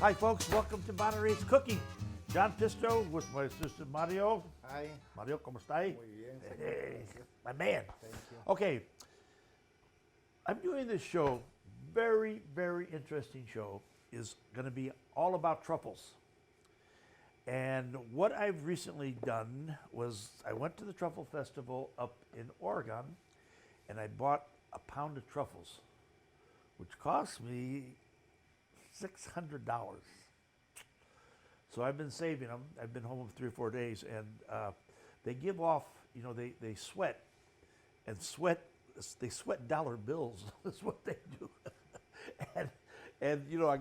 Hi, folks. Welcome to Monterey's Cooking. John Pisto with my assistant Mario. Hi. Mario, ¿cómo está? Muy bien. Hey, my man. Thank you. Okay, I'm doing this show, very, very interesting show, is going to be all about truffles. And what I've recently done was I went to the Truffle Festival up in Oregon, and I bought a pound of truffles, which cost me $600. So I've been saving them. I've been home 3 or 4 days, and they give off, you know, they sweat, and they sweat dollar bills. That's what they do. and you know, I'm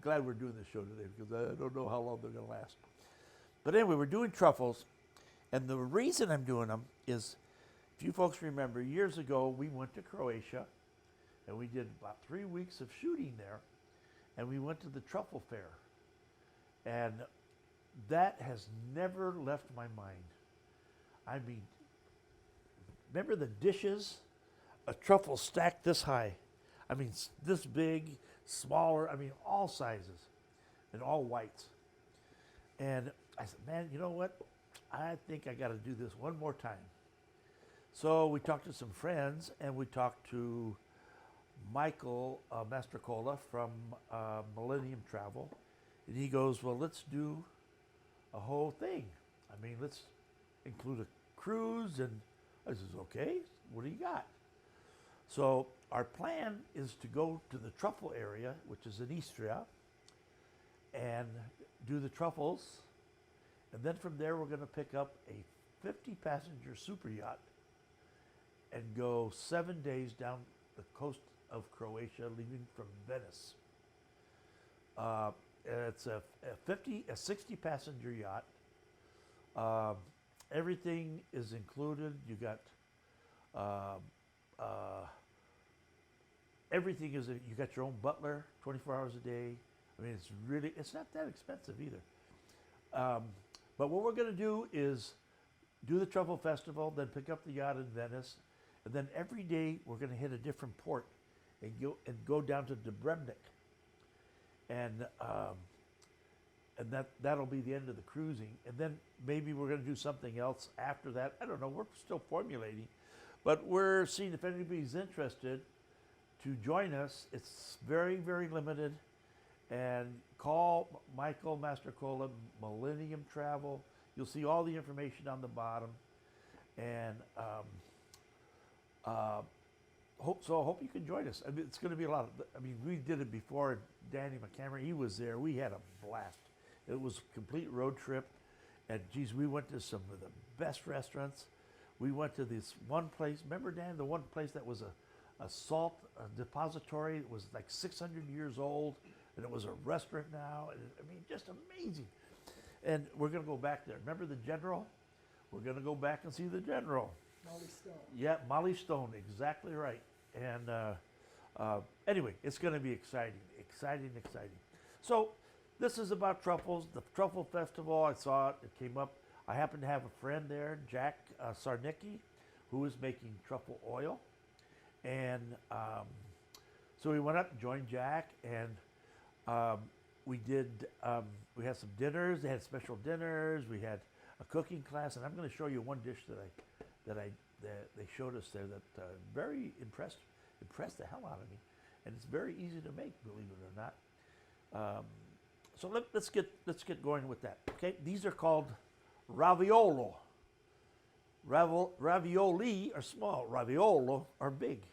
glad we're doing this show today because I don't know how long they're going to last. But anyway, we're doing truffles, and the reason I'm doing them is, if you folks remember, years ago we went to Croatia, and we did about 3 weeks of shooting there, and we went to the truffle fair. And that has never left my mind. I mean, remember the dishes? A truffle stacked this high. I mean, this big, smaller, I mean, all sizes, and all whites. And I said, man, you know what? I think I got to do this one more time. So we talked to some friends, and we talked to Michael Mastrocola from Millennium Travel. And he goes, well, let's do a whole thing. I mean, let's include a cruise. And I says, okay, what do you got? So our plan is to go to the truffle area, which is in Istria, and do the truffles. And then from there, we're going to pick up a 50-passenger super yacht and go 7 days down the coast of Croatia, leaving from Venice. It's a 60-passenger yacht. Everything is included. You got everything is. You got your own butler, 24 hours a day. I mean, it's not that expensive either. But what we're going to do is do the Truffle Festival, then pick up the yacht in Venice, and then every day we're going to hit a different port and go down to Dubrovnik. And that'll be the end of the cruising. And then maybe we're going to do something else after that. I don't know. We're still formulating. But we're seeing if anybody's interested to join us. It's very, very limited. And call Michael Mastrocola, Millennium Travel. You'll see all the information on the bottom. And I hope you can join us. I mean, it's going to be a lot of, I mean, we did it before. Danny McCamera, he was there. We had a blast. It was a complete road trip. And geez, we went to some of the best restaurants. We went to this one place. Remember, Dan, the one place that was a salt depository? It was like 600 years old. And it was a restaurant now. And I mean, just amazing. And we're going to go back there. Remember the General? We're going to go back and see the General. Molly Stone. Yeah, Molly Stone, exactly right. And anyway, it's going to be exciting. So this is about truffles. The Truffle Festival, I saw it. It came up. I happen to have a friend there, Jack Sarnicki, who is making truffle oil. And so we went up and joined Jack, and we had some dinners. They had special dinners. We had a cooking class, and I'm going to show you one dish that they showed us there that very impressed the hell out of me, and it's very easy to make, believe it or not. So let's get going with that. Okay, these are called raviolo. Ravioli are small. Raviolo are big.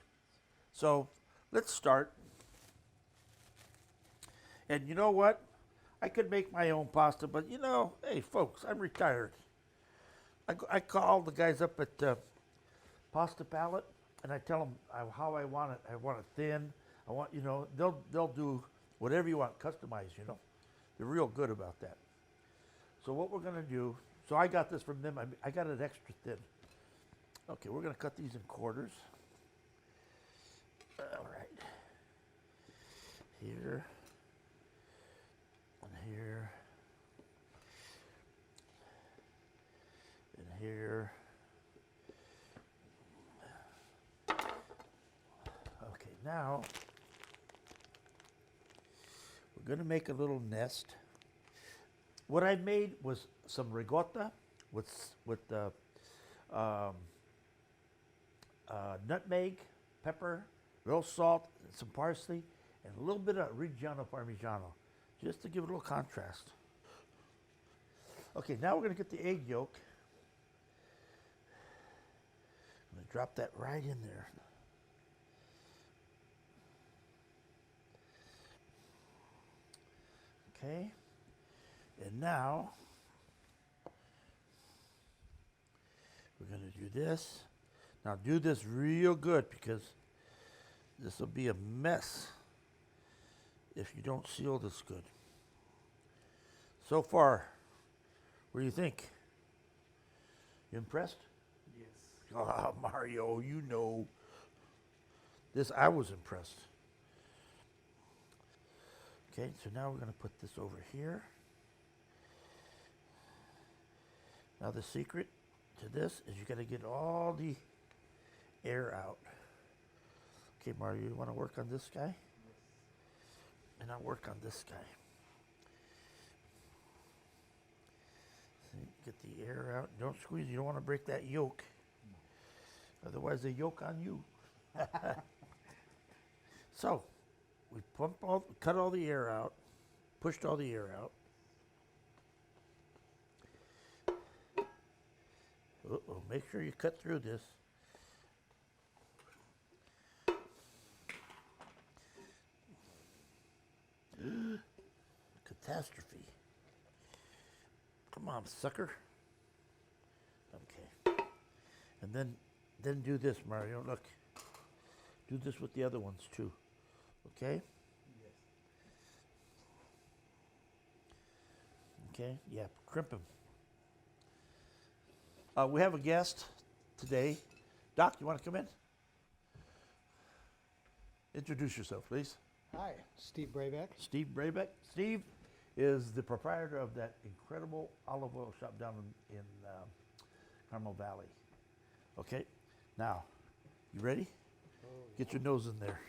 So let's start. And you know what? I could make my own pasta, but you know, hey folks, I'm retired. I call the guys up at Pasta Palette, and I tell them how I want it. I want it thin. I want, you know, they'll do whatever you want, customized, you know. They're real good about that. So what we're gonna do, so I got this from them. I got it extra thin. Okay, we're gonna cut these in quarters. All right. Here. And here. And here. Okay, now going to make a little nest. What I made was some ricotta with nutmeg, pepper, a little salt, some parsley, and a little bit of Reggiano Parmigiano, just to give it a little contrast. Okay, now we're going to get the egg yolk. I'm going to drop that right in there. Okay, and now we're going to do this. Now do this real good because this will be a mess if you don't seal this good. So far, what do you think? You impressed? Yes. Oh, Mario, you know. This, I was impressed. Okay, so now we're going to put this over here. Now the secret to this is you got to get all the air out. Okay, Mario, you want to work on this guy? Yes. And I'll work on this guy. See, get the air out. Don't squeeze. You don't want to break that yolk. No. Otherwise, the yolk on you. So, we cut all the air out, pushed all the air out. Uh-oh, make sure you cut through this. Catastrophe. Come on, sucker. Okay. And then do this, Mario. Look. Do this with the other ones too. Okay? Yes. Okay, yeah, crimp him. We have a guest today. Doc, you want to come in? Introduce yourself, please. Hi, Steve Brabeck. Steve Brabeck. Steve is the proprietor of that incredible olive oil shop down in Carmel Valley. Okay, now, you ready? Oh, Get your nose in there.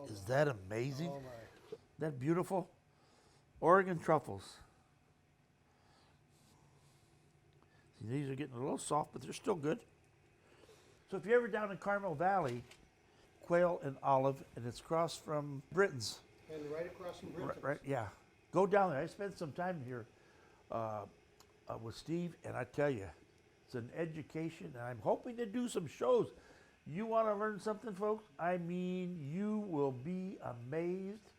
Is that amazing? Oh my. That beautiful? Oregon truffles. See, these are getting a little soft, but they're still good. So if you're ever down in Carmel Valley, quail and olive, and it's across from Britain's. And right across from Brinton's. Right, yeah. Go down there. I spent some time here with Steve, and I tell you, it's an education, and I'm hoping to do some shows. You want to learn something, folks? I mean, you will be amazed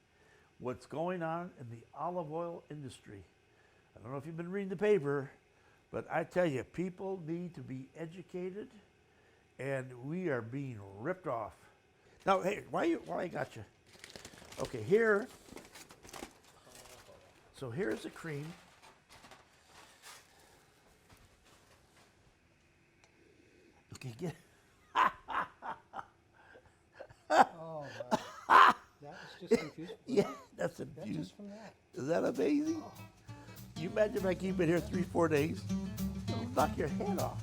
what's going on in the olive oil industry. I don't know if you've been reading the paper, but I tell you, people need to be educated, and we are being ripped off. Now, hey, while I got you, okay, here. So here's the cream. Okay, get. Oh my. That was just confusing. Yeah, that's That's infused. just from that. Is that amazing? Oh. You imagine if I keep it here 3-4 days? It'll knock your head off.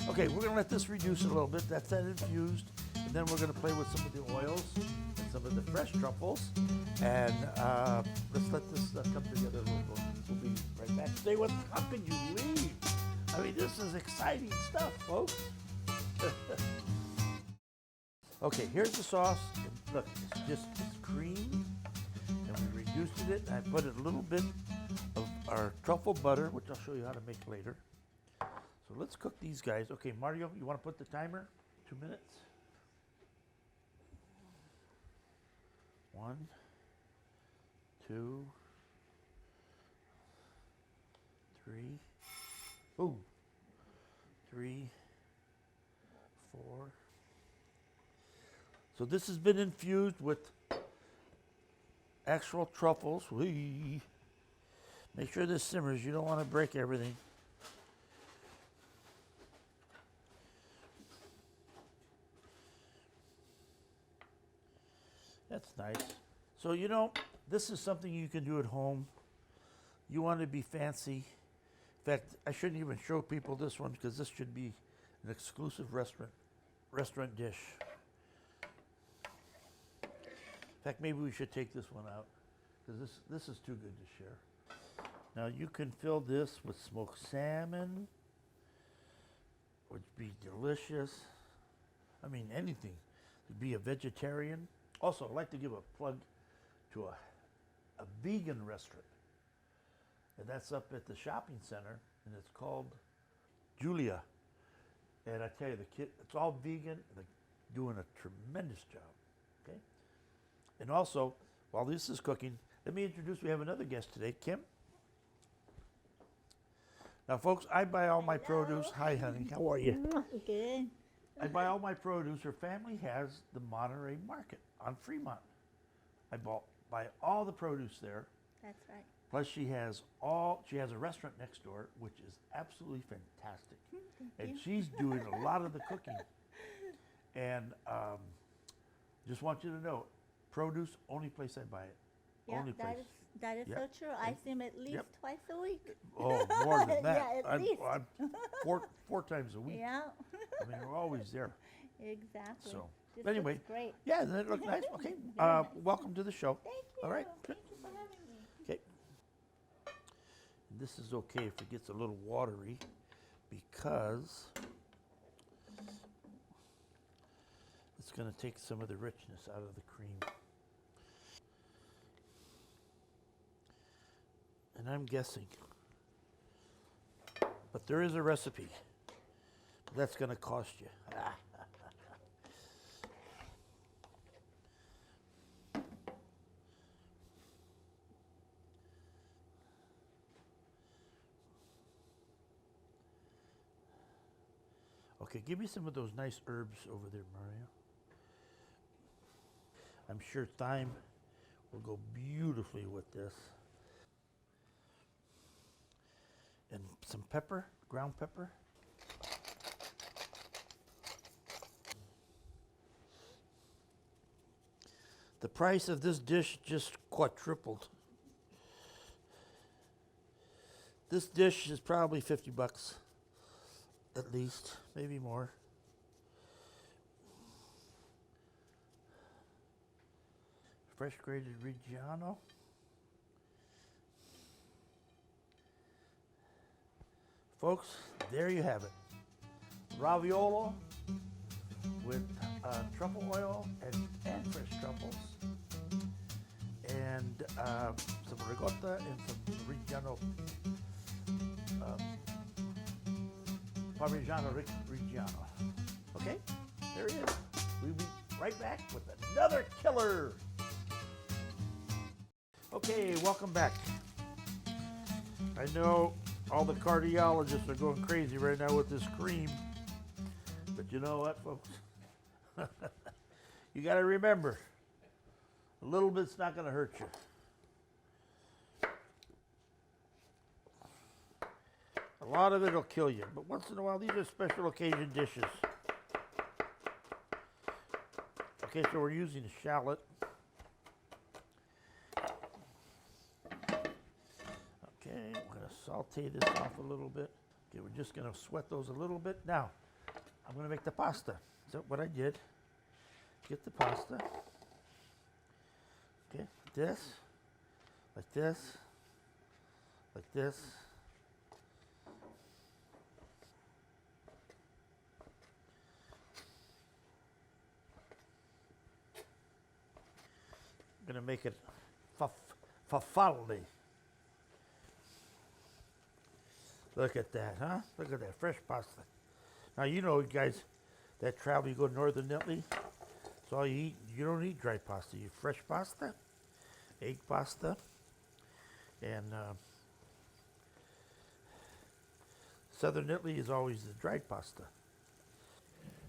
Okay, we're gonna let this reduce a little bit. That's that infused. And then we're gonna play with some of the oils and some of the fresh truffles. And let's let this come together a little bit. We'll be right back. Stay with us. How can you leave? I mean, this is exciting stuff, folks. Okay, here's the sauce. And look, it's cream. And we reduced it. And I put a little bit of our truffle butter, which I'll show you how to make later. So let's cook these guys. Okay, Mario, you want to put the timer? 2 minutes. 1, 2, 3. Ooh. 3, 4. So this has been infused with actual truffles. Whee. Make sure this simmers. You don't want to break everything. That's nice. So, you know, this is something you can do at home. You want to be fancy. In fact, I shouldn't even show people this one because this should be an exclusive restaurant dish. In fact, maybe we should take this one out because this is too good to share. Now you can fill this with smoked salmon, which would be delicious. I mean, anything. To be a vegetarian. Also, I'd like to give a plug to a vegan restaurant. And that's up at the shopping center, and it's called Julia. And I tell you, it's all vegan, and they're doing a tremendous job. Okay? And also, while this is cooking, let me introduce, we have another guest today, Kim. Now, folks, I buy all my produce. Hi, honey. How are you? Good. I buy all my produce. Her family has the Monterey market on Fremont. I buy all the produce there. That's right. Plus, she has a restaurant next door, which is absolutely fantastic. And she's doing a lot of the cooking. And just want you to know, produce, only place I buy it. Yeah, Only place. that is Yep. so true. I see him at least twice a week. Oh, more than that. Yeah, at least. I'm four times a week. Yeah. I mean, we're always there. Exactly. So, This but anyway, looks great. yeah, doesn't it look nice? Okay. Welcome to the show. Thank you. All right. Thank you for having me. Okay. This is okay if it gets a little watery because it's going to take some of the richness out of the cream. And I'm guessing. But there is a recipe. That's going to cost you. Okay, give me some of those nice herbs over there, Mario. I'm sure thyme will go beautifully with this. And some pepper, ground pepper. The price of this dish just quadrupled. This dish is probably 50 bucks. At least, maybe more. Fresh grated Reggiano. Folks, there you have it. Raviolo with truffle oil and fresh truffles. And some ricotta and some Reggiano. Parmigiano Reggiano. Okay, there it is. We'll be right back with another killer. Okay, welcome back. I know all the cardiologists are going crazy right now with this cream, but you know what, folks? You got to remember, a little bit's not going to hurt you. A lot of it will kill you, but once in a while, these are special occasion dishes. Okay, so we're using a shallot. Okay, we're going to saute this off a little bit. Okay, we're just going to sweat those a little bit. Now, I'm going to make the pasta. So what I did, get the pasta. Okay, this, like this, like this. I'm going to make it farfalle. Look at that, huh? Look at that fresh pasta. Now, you know, guys, that travel, you go to Northern Italy, it's all you eat. You don't eat dry pasta. You eat fresh pasta, egg pasta, and Southern Italy is always the dried pasta.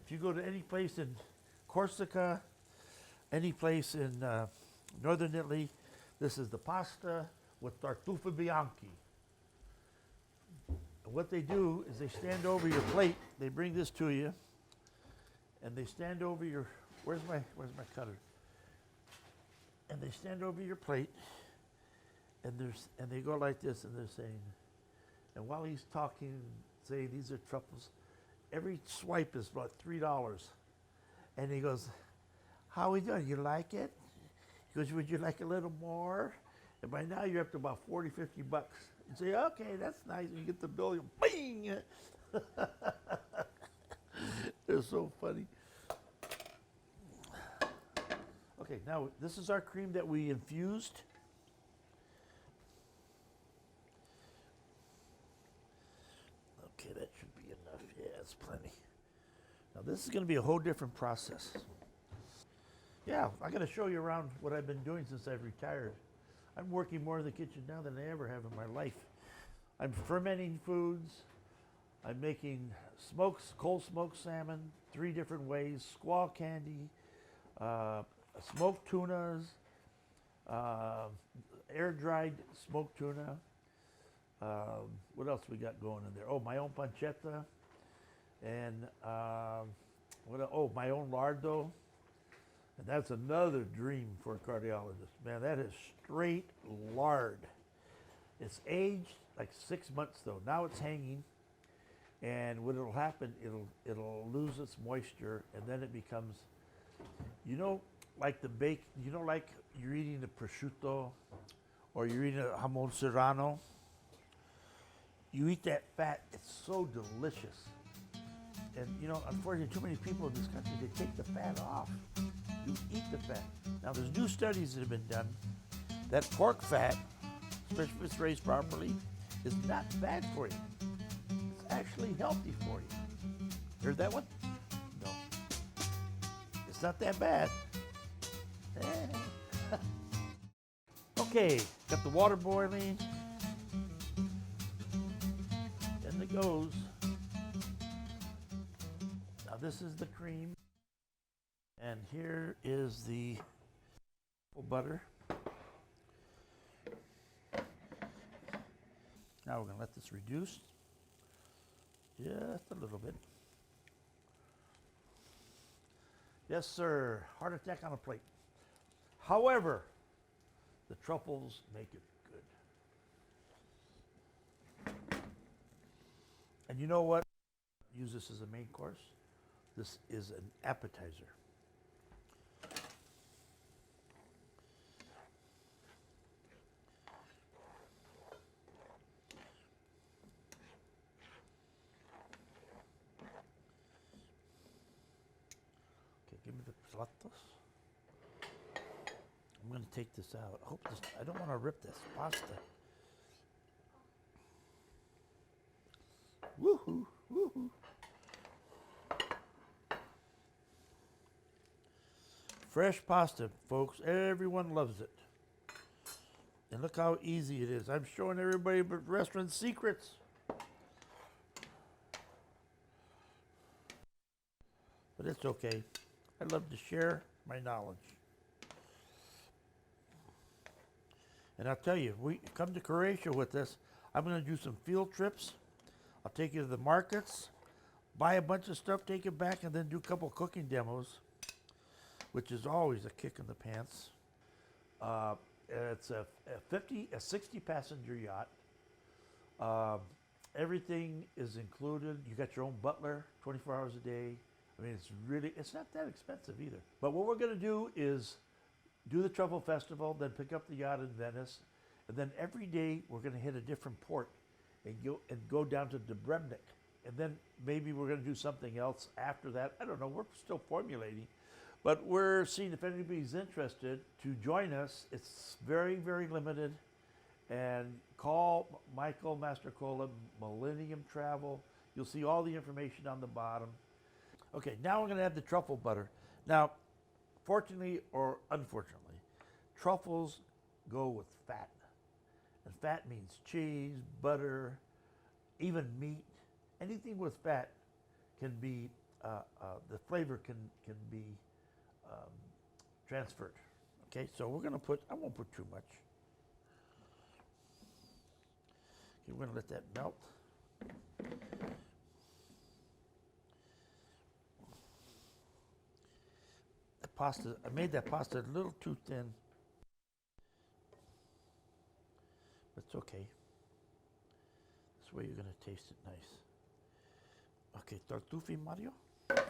If you go to any place in Corsica, any place in Northern Italy, this is the pasta with tartuffe bianchi. And what they do is they stand over your plate. They bring this to you, and they stand over your. Where's my cutter? And they stand over your plate, and they go like this, and they're saying, And while he's talking, saying these are truffles, every swipe is about $3. And he goes, how are we doing? You like it? He goes, would you like a little more? And by now you're up to about 40, 50 bucks. You say, okay, that's nice. And you get the bill, you bing! It's so funny. Okay, now this is our cream that we infused. Okay, that should be enough. Yeah, it's plenty. Now this is going to be a whole different process. Yeah, I'm going to show you around what I've been doing since I've retired. I'm working more in the kitchen now than I ever have in my life. I'm fermenting foods. I'm making cold smoked salmon 3 different ways, squaw candy, smoked tunas, air-dried smoked tuna. What else we got going in there? Oh, my own pancetta, and my own lardo. And that's another dream for a cardiologist. Man, that is straight lard. It's aged like 6 months though. Now it's hanging, and what will happen, it'll lose its moisture, and then it becomes, like like you're eating the prosciutto, or you're eating a jamon serrano. You eat that fat, it's so delicious. And unfortunately, too many people in this country, they take the fat off. You eat the fat. Now, there's new studies that have been done that pork fat, especially if it's raised properly, is not bad for you. It's actually healthy for you. Heard that one? No. It's not that bad. Okay, got the water boiling. In it goes. Now this is the cream. And here is the butter. Now we're going to let this reduce just a little bit. Yes, sir. Heart attack on a plate. However, the truffles make it good. And you know what? Use this as a main course. This is an appetizer. Give me the platos. I'm going to take this out. I don't want to rip this pasta. Woohoo, woohoo. Fresh pasta, folks. Everyone loves it. And look how easy it is. I'm showing everybody restaurant secrets. But it's okay. I love to share my knowledge. And I'll tell you, we come to Croatia with us. I'm going to do some field trips. I'll take you to the markets, buy a bunch of stuff, take it back, and then do a couple cooking demos, which is always a kick in the pants. It's a 60 passenger yacht. Everything is included. You got your own butler, 24 hours a day. I mean, it's not that expensive either. But what we're going to do is do the Truffle Festival, then pick up the yacht in Venice, and then every day we're going to hit a different port and go down to Dubrovnik. And then maybe we're going to do something else after that. I don't know. We're still formulating. But we're seeing if anybody's interested to join us. It's very, very limited. And call Michael Mastrocola, Millennium Travel. You'll see all the information on the bottom. Okay, now we're going to add the truffle butter. Now, fortunately or unfortunately, truffles go with fat. And fat means cheese, butter, even meat. Anything with fat can be, the flavor can be transferred. Okay, so we're going to I won't put too much. Okay, we're going to let that melt. I made that pasta a little too thin, but it's okay. This way you're gonna taste it nice. Okay, tartufi, Mario. Let's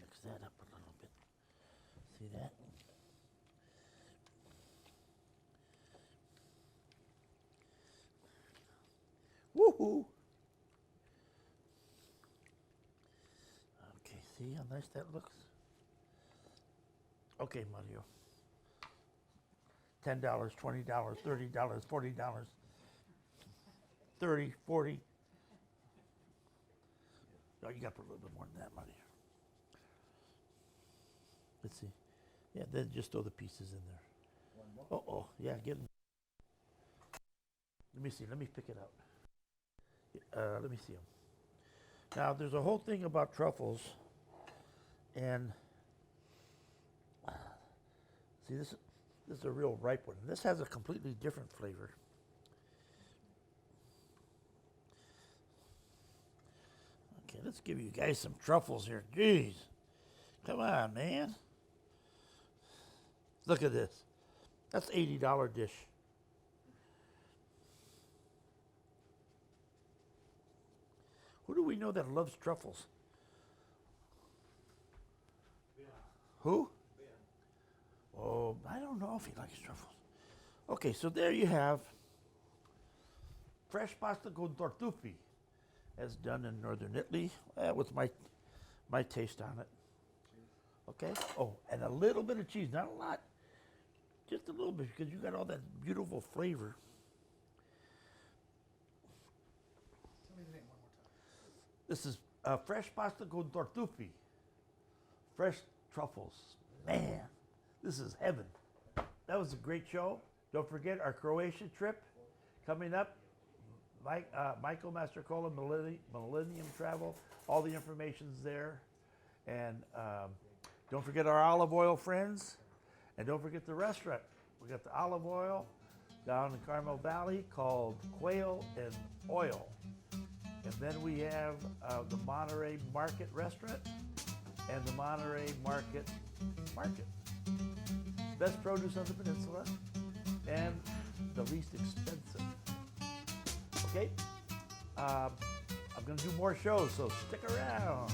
mix that up a little bit. See that? Woohoo! Okay, see how nice that looks? Okay, Mario. $10, $20, $30, $40, 30, 40. Oh, you got to put a little bit more than that, Mario. Let's see. Yeah, then just throw the pieces in there. Oh, yeah, get them. Let me see. Let me pick it out. Let me see them. Now, there's a whole thing about truffles, and see, this is a real ripe one. This has a completely different flavor. Okay, let's give you guys some truffles here. Jeez, come on, man. Look at this. That's $80 dish. Who do we know that loves truffles? Yeah. Who? Ben. Oh, I don't know if he likes truffles. Okay, so there you have fresh pasta con tartufi, as done in northern Italy, with my taste on it. Okay. Oh, and a little bit of cheese, not a lot, just a little bit, because you got all that beautiful flavor. Tell me the name one more time. This is fresh pasta con tartufi, fresh truffles. Man, this is heaven. That was a great show. Don't forget our Croatia trip coming up. Michael Mastrocola, Millennium Travel. All the information's there. And don't forget our olive oil friends. And don't forget the restaurant. We got the olive oil down in Carmel Valley called Quail and Oil. And then we have the Monterey Market Restaurant and the Monterey Market. Best produce on the peninsula and the least expensive. Okay? I'm going to do more shows, so stick around.